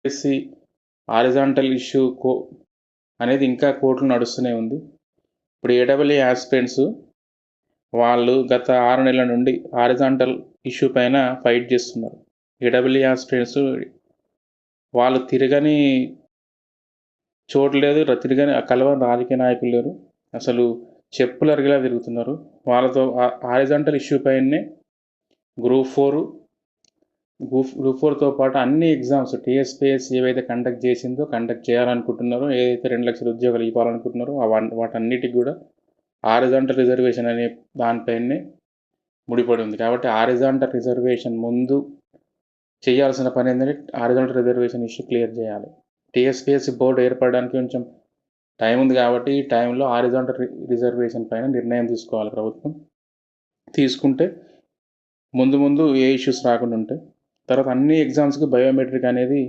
TSPSC horizontal issue అనేది ఇంకా కోర్టులో నడుస్తూనే ఉంది. ఇప్పుడు ఏడబ్ల్యూ ఆస్పిరెంట్స్ వాళ్ళు గత 6 నెలల నుండి హారిజాంటల్ ఇష్యూ పైన ఫైట్ చేస్తున్నారు. ఏడబ్ల్యూ ఆస్పిరెంట్స్ వాళ్ళు తిరగని చోటు లేదు, తిరగని కలవని రాజకీయ నాయకులు లేరు. అసలు చెప్పులు అరిగేలా తిరుగుతున్నారు. వాళ్ళతో హారిజాంటల్ ఇష్యూ పైనే గ్రూప్ 4తో పాటు అన్ని ఎగ్జామ్స్ టీఎస్పీఎస్సీ ఏవైతే కండక్ట్ చేయాలనుకుంటున్నారో, ఏదైతే 2 లక్షల ఉద్యోగాలు ఇవ్వాలనుకుంటున్నారో వాటన్నిటికి కూడా హారిజాంటల్ రిజర్వేషన్ అనే దానిపైనే ముడిపడి ఉంది. కాబట్టి హారిజాంటల్ రిజర్వేషన్ ముందు చేయాల్సిన పని ఏంటంటే హారిజాంటల్ రిజర్వేషన్ ఇష్యూ క్లియర్ చేయాలి. టీఎస్పీఎస్సీ బోర్డు ఏర్పడడానికి కొంచెం టైం ఉంది కాబట్టి ఈ టైంలో హారిజాంటల్ రిజర్వేషన్ పైన నిర్ణయం తీసుకోవాలి ప్రభుత్వం. తీసుకుంటే ముందు ఏ ఇష్యూస్ రాకుండా ఉంటాయి. తర్వాత అన్ని ఎగ్జామ్స్కి బయోమెట్రిక్ అనేది